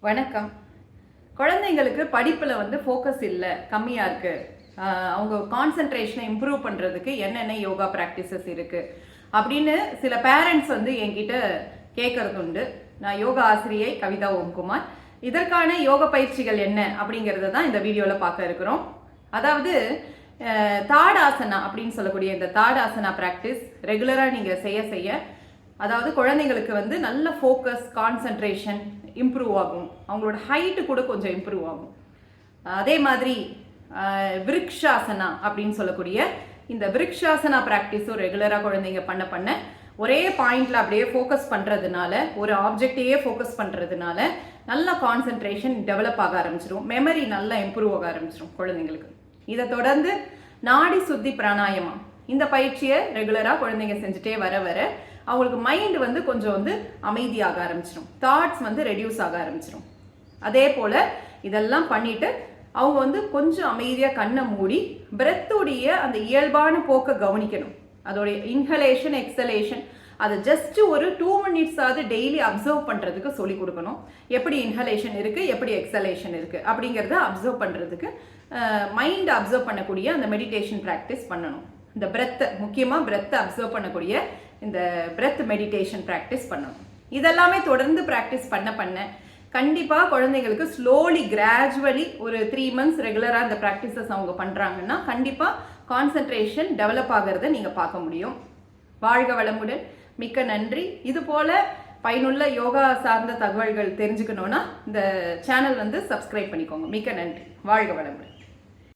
வணக்கம். குழந்தைங்களுக்கு படிப்பில் வந்து ஃபோக்கஸ் இல்லை, கம்மியாக இருக்குது, அவங்க கான்சென்ட்ரேஷனை இம்ப்ரூவ் பண்ணுறதுக்கு என்னென்ன யோகா ப்ராக்டிசஸ் இருக்குது அப்படின்னு சில பேரண்ட்ஸ் வந்து என்கிட்ட கேட்கறது உண்டு. நான் யோகா ஆசிரியை கவிதா ஓம்குமார். இதற்கான யோக பயிற்சிகள் என்ன அப்படிங்கிறத தான் இந்த வீடியோவில் பார்க்க இருக்கிறோம். அதாவது தாடாசனா அப்படின்னு சொல்லக்கூடிய இந்த தாடாசனா ப்ராக்டிஸ் ரெகுலராக நீங்கள் செய்ய அதாவது குழந்தைங்களுக்கு வந்து நல்ல ஃபோக்கஸ், கான்சன்ட்ரேஷன் இம்ப்ரூவ் ஆகும். அவங்களோட ஹைட்டு கூட கொஞ்சம் இம்ப்ரூவ் ஆகும். அதே மாதிரி விருக்ஷாசனா அப்படின்னு சொல்லக்கூடிய இந்த விருக்ஷாசனா ப்ராக்டிஸும் ரெகுலராக குழந்தைங்க பண்ண ஒரே பாயிண்டில் அப்படியே ஃபோக்கஸ் பண்ணுறதுனால, ஒரு ஆப்ஜெக்டையே ஃபோக்கஸ் பண்ணுறதுனால நல்ல கான்சன்ட்ரேஷன் டெவலப் ஆக ஆரம்பிச்சிடும். மெமரி நல்லா இம்ப்ரூவ் ஆக ஆரம்பிச்சிடும் குழந்தைங்களுக்கு. இதை தொடர்ந்து நாடி சுத்தி பிராணாயமம், இந்த பயிற்சியை ரெகுலராக குழந்தைங்க செஞ்சுட்டே வர அவங்களுக்கு மைண்ட் வந்து கொஞ்சம் வந்து அமைதியாக ஆரம்பிச்சிடும். தாட்ஸ் வந்து ரெடியூஸ் ஆக ஆரம்பிச்சிடும். அதே போல் இதெல்லாம் பண்ணிட்டு அவங்க வந்து கொஞ்சம் அமைதியாக கண்ணை மூடி பிரெத்தோடைய அந்த இயல்பான போக்கை கவனிக்கணும். அதோடைய இன்ஹலேஷன், எக்ஸலேஷன் அதை ஜஸ்ட் ஒரு 2 minutes டெய்லி அப்சர்வ் பண்ணுறதுக்கு சொல்லி கொடுக்கணும். எப்படி இன்ஹலேஷன் இருக்குது, எப்படி எக்ஸலேஷன் இருக்குது அப்படிங்கிறத அப்சர்வ் பண்ணுறதுக்கு மைண்ட் அப்சர்வ் பண்ணக்கூடிய அந்த மெடிடேஷன் ப்ராக்டிஸ் பண்ணணும். இந்த பிரெத்தை, முக்கியமாக பிரெத்தை அப்சர்வ் பண்ணக்கூடிய இந்த பிரெத் மெடிடேஷன் ப்ராக்டிஸ் பண்ணணும். இதெல்லாமே தொடர்ந்து ப்ராக்டிஸ் பண்ண கண்டிப்பாக குழந்தைங்களுக்கு ஸ்லோலி கிராஜுவலி ஒரு 3 months ரெகுலராக இந்த ப்ராக்டிசஸ் அவங்க பண்ணுறாங்கன்னா கண்டிப்பாக கான்சன்ட்ரேஷன் டெவலப் ஆகிறத நீங்கள் பார்க்க முடியும். வாழ்க வளமுடன். மிக்க நன்றி. இது போல பயனுள்ள யோகா சார்ந்த தகவல்கள் தெரிஞ்சுக்கணுன்னா இந்த சேனல் வந்து சப்ஸ்கிரைப் பண்ணிக்கோங்க. மிக்க நன்றி. வாழ்க வளமுடன்.